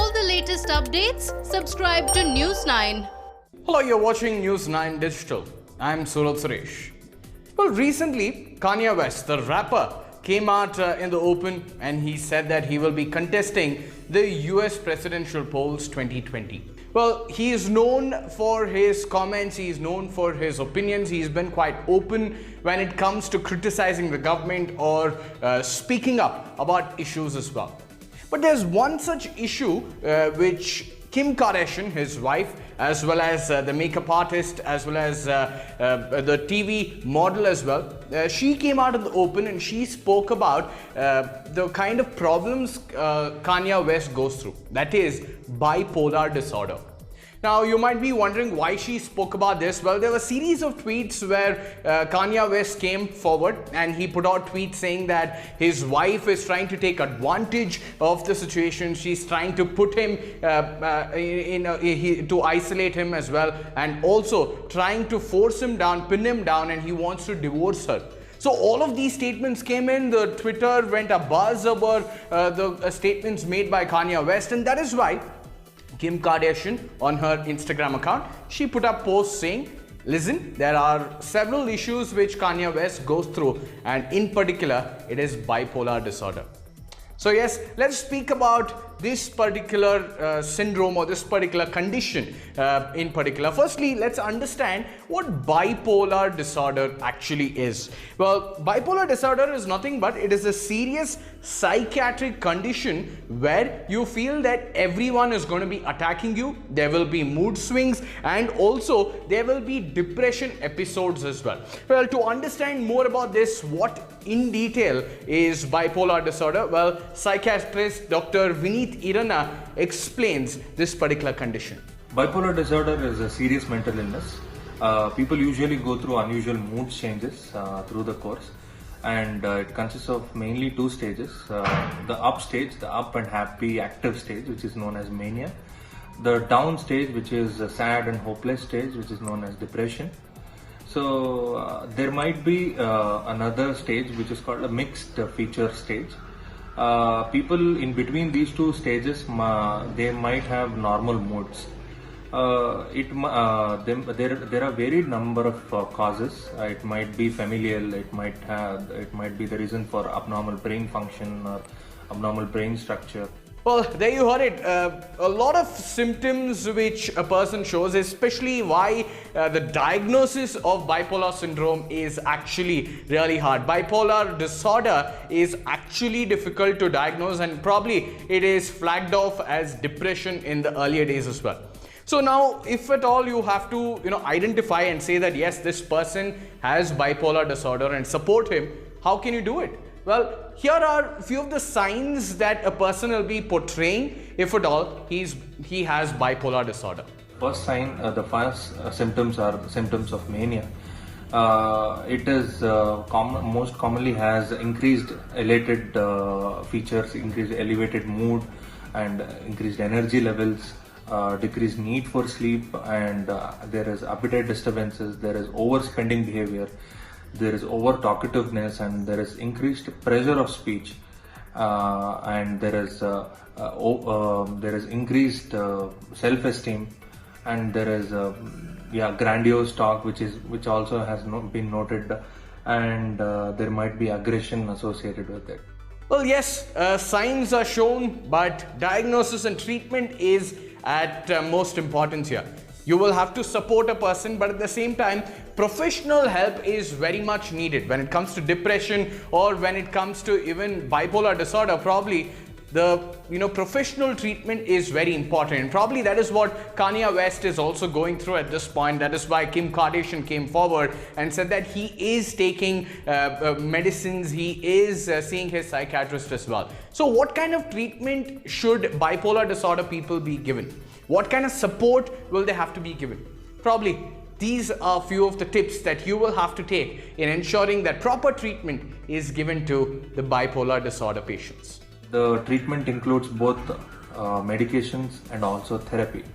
all the latest updates, subscribe to News 9. Hello, you're watching News 9 Digital. I'm Surat Suresh. Well, recently, Kanye West, the rapper, came out in the open and he said that he will be contesting the US presidential polls 2020. Well, he is known for his comments, he is known for his opinions, he's been quite open when it comes to criticizing the government or speaking up about issues as well. But there's one such issue which Kim Kardashian, his wife, as well as the makeup artist, as well as the TV model as well, she came out in the open and she spoke about the kind of problems Kanye West goes through, that is bipolar disorder. Now, you might be wondering why she spoke about this. Well, there were a series of tweets where Kanye West came forward and he put out tweets saying that his wife is trying to take advantage of the situation. She's trying to put him to isolate him as well, and also trying to force him down, pin him down, and he wants to divorce her. So all of these statements came in, the Twitter went a buzz about the statements made by Kanye West, and that is why Kim Kardashian on her Instagram account, she put up posts saying, listen, there are several issues which Kanye West goes through, and in particular, it is bipolar disorder. So yes, let's speak about this particular syndrome or this particular condition in particular. Firstly, let's understand what bipolar disorder actually is. Well, bipolar disorder is nothing but it is a serious psychiatric condition where you feel that everyone is going to be attacking you, there will be mood swings, and also there will be depression episodes as well. Well, to understand more about this, what in detail is bipolar disorder, well, psychiatrist Dr. Vineet Irana explains this particular condition. Bipolar disorder is a serious mental illness. People usually go through unusual mood changes through the course, and it consists of mainly two stages. The up stage, the up and happy active stage, which is known as mania. The down stage, which is a sad and hopeless stage, which is known as depression. So there might be another stage which is called a mixed feature stage. People in between these two stages, they might have normal moods. There are varied number of causes. It might be familial. It might be the reason for abnormal brain function or abnormal brain structure. Well, there you heard it. A lot of symptoms which a person shows, especially why the diagnosis of bipolar syndrome is actually really hard. Bipolar disorder is actually difficult to diagnose, and probably it is flagged off as depression in the earlier days as well. So now, if at all you have to, identify and say that yes, this person has bipolar disorder and support him, how can you do it? Well, here are a few of the signs that a person will be portraying if at all he has bipolar disorder. First sign, the first symptoms are symptoms of mania. It is most commonly has increased elated features, increased elevated mood, and increased energy levels, decreased need for sleep, and there is appetite disturbances, there is overspending behavior, there is over talkativeness, and there is increased pressure of speech, and there is increased self-esteem, and there is grandiose talk which also has been noted, and there might be aggression associated with it. Well, yes, signs are shown, but diagnosis and treatment is at most importance here. You will have to support a person, but at the same time, professional help is very much needed. When it comes to depression or when it comes to even bipolar disorder, probably the professional treatment is very important. And probably that is what Kanye West is also going through at this point. That is why Kim Kardashian came forward and said that he is taking medicines, he is seeing his psychiatrist as well. So what kind of treatment should bipolar disorder people be given? What kind of support will they have to be given? Probably these are a few of the tips that you will have to take in ensuring that proper treatment is given to the bipolar disorder patients. The treatment includes both medications and also therapy.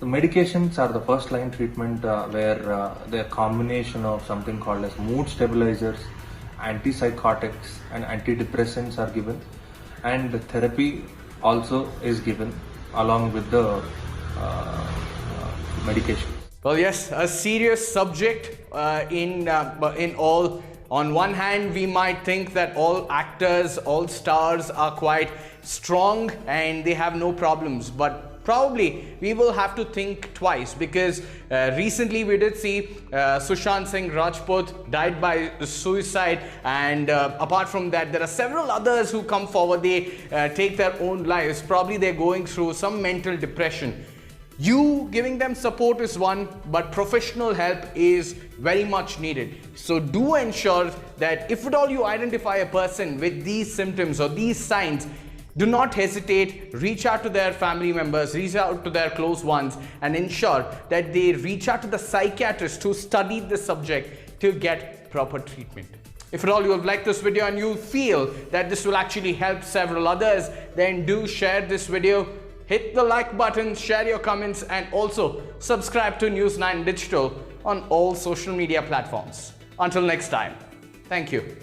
The medications are the first line treatment where the combination of something called as mood stabilizers, antipsychotics and antidepressants are given, and the therapy also is given. along with the medication. Well, yes, a serious subject in all. On one hand, we might think that all actors, all stars are quite strong and they have no problems, but probably we will have to think twice, because recently we did see Sushant Singh Rajput died by suicide, and apart from that there are several others who come forward, they take their own lives. Probably they're going through some mental depression. You giving them support is one, but professional help is very much needed. So do ensure that if at all you identify a person with these symptoms or these signs, do not hesitate, reach out to their family members, reach out to their close ones, and ensure that they reach out to the psychiatrist who studied the subject to get proper treatment. If at all you have liked this video and you feel that this will actually help several others, then do share this video. Hit the like button, share your comments, and also subscribe to News9 Digital on all social media platforms. Until next time, thank you.